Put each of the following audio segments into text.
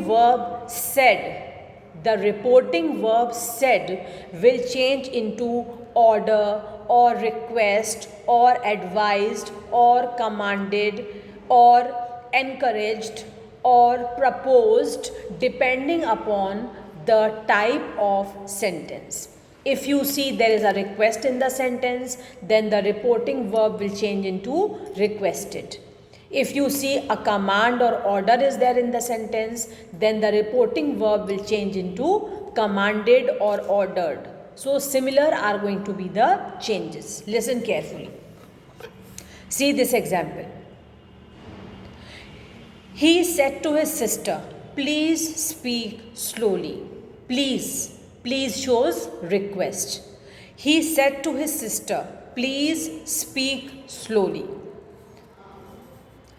verb said, the reporting verb said will change into order or request or advised or commanded or encouraged or proposed, depending upon the type of sentence. If you see there is a request in the sentence, then the reporting verb will change into requested. If you see a command or order is there in the sentence, then the reporting verb will change into commanded or ordered. So similar are going to be the changes. Listen carefully. See this example. He said to his sister, please speak slowly. Please shows request. He said to his sister, please speak slowly.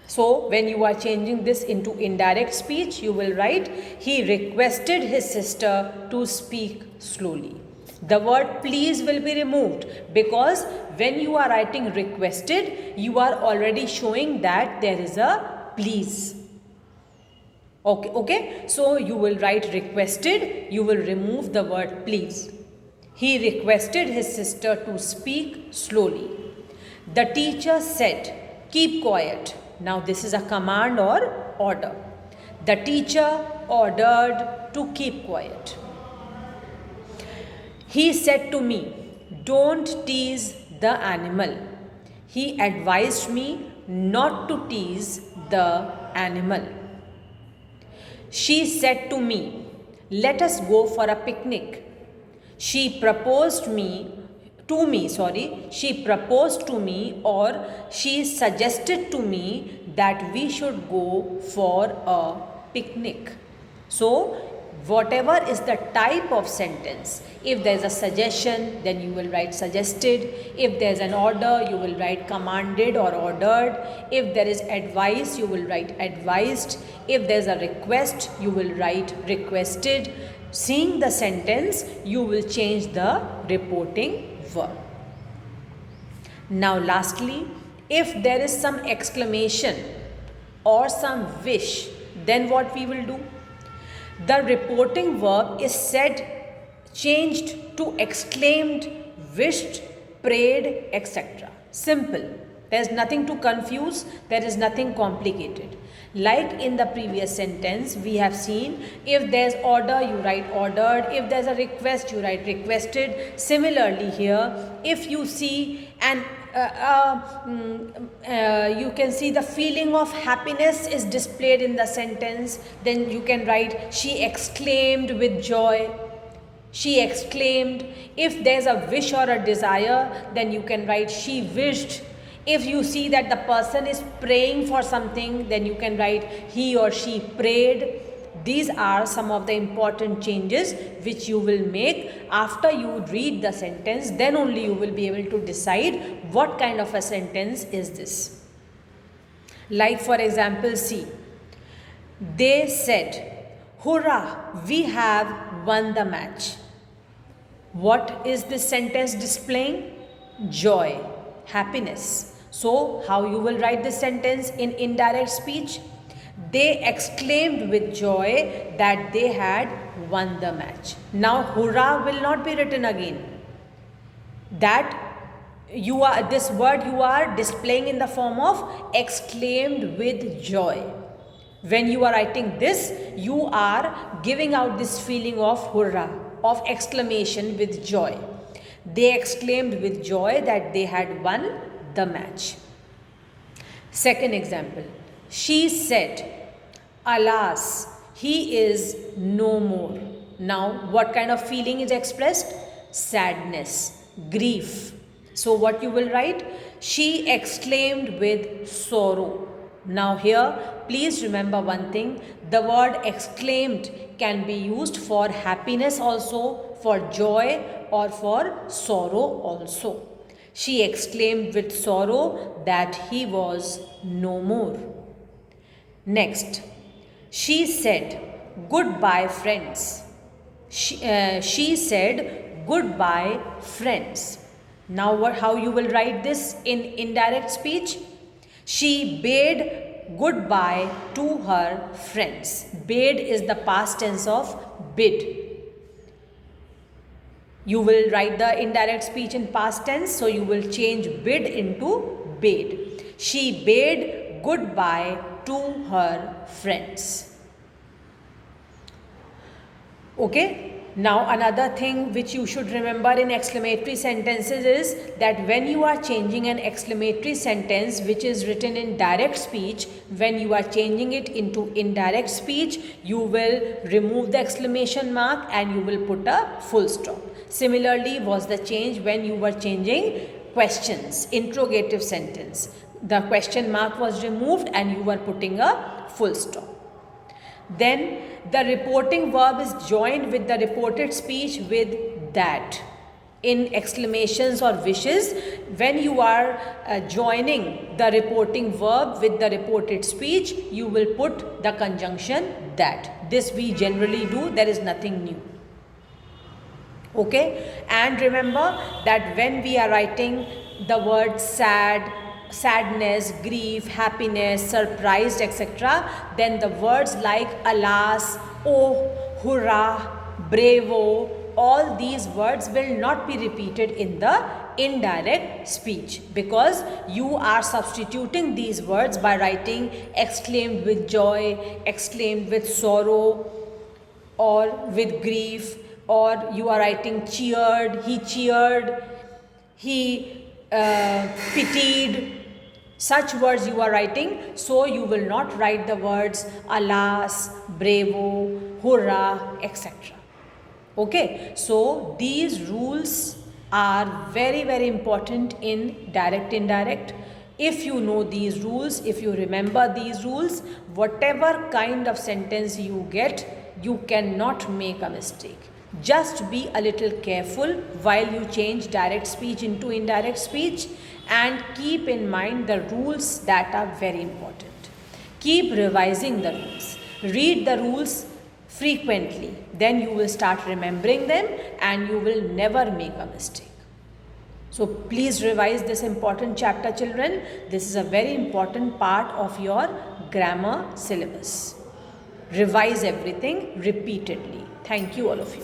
So when you are changing this into indirect speech, you will write, he requested his sister to speak slowly. The word please will be removed, because when you are writing requested, you are already showing that there is a please. Okay. So you will write requested, you will remove the word please. He requested his sister to speak slowly. The teacher said, keep quiet. Now this is a command or order. The teacher ordered to keep quiet. He said to me, don't tease the animal. He advised me not to tease the animal. She said to me, let us go for a picnic. She proposed to me, or she suggested to me that we should go for a picnic. So whatever is the type of sentence, if there is a suggestion, then you will write suggested. If there is an order, you will write commanded or ordered. If there is advice, you will write advised. If there is a request, you will write requested. Seeing the sentence, you will change the reporting verb. Now lastly, if there is some exclamation or some wish, then what we will do? The reporting verb is changed to exclaimed, wished, prayed, etc. Simple. There is nothing to confuse. There is nothing complicated. Like in the previous sentence, we have seen, if there is order, you write ordered. If there is a request, you write requested. Similarly here, if you see you can see the feeling of happiness is displayed in the sentence, then you can write, she exclaimed with joy. She exclaimed. If there is a wish or a desire, then you can write, she wished. If you see that the person is praying for something, then you can write, he or she prayed. These are some of the important changes which you will make after you read the sentence. Then only you will be able to decide what kind of a sentence is this. Like for example, see, they said, hurrah, we have won the match. What is this sentence displaying? Joy, happiness. So how you will write this sentence in indirect speech? They exclaimed with joy that they had won the match. Now hurrah will not be written again. This word you are displaying in the form of exclaimed with joy. When you are writing this, you are giving out this feeling of hurrah, of exclamation with joy. They exclaimed with joy that they had won the match. Second example. She said, alas, he is no more. Now, what kind of feeling is expressed? Sadness, grief. So, what you will write? She exclaimed with sorrow. Now, here, please remember one thing. The word exclaimed can be used for happiness also, for joy, or for sorrow also. She exclaimed with sorrow that he was no more. Next, she said, goodbye, friends. She said, goodbye, friends. Now, how you will write this in indirect speech? She bade goodbye to her friends. Bade is the past tense of bid. You will write the indirect speech in past tense, so you will change bid into bade. She bade goodbye to her friends. Okay? Now another thing which you should remember in exclamatory sentences is that when you are changing an exclamatory sentence which is written in direct speech, when you are changing it into indirect speech, you will remove the exclamation mark and you will put a full stop. Similarly was the change when you were changing questions, interrogative sentence. The question mark was removed and you were putting a full stop. Then the reporting verb is joined with the reported speech with that. In exclamations or wishes, when you are joining the reporting verb with the reported speech, you will put the conjunction that. This we generally do, there is nothing new. Okay, and remember that when we are writing the word sad, sadness, grief, happiness, surprised, etc., then the words like alas, oh, hurrah, bravo, all these words will not be repeated in the indirect speech, because you are substituting these words by writing exclaimed with joy, exclaimed with sorrow, or with grief, or you are writing cheered, he pitied. Such words you are writing, so you will not write the words alas, bravo, hurrah, etc. Okay, so these rules are very, very important in direct, indirect. If you know these rules, if you remember these rules, whatever kind of sentence you get, you cannot make a mistake. Just be a little careful while you change direct speech into indirect speech, and keep in mind the rules that are very important. Keep revising the rules. Read the rules frequently. Then you will start remembering them and you will never make a mistake. So please revise this important chapter, children. This is a very important part of your grammar syllabus. Revise everything repeatedly. Thank you, all of you.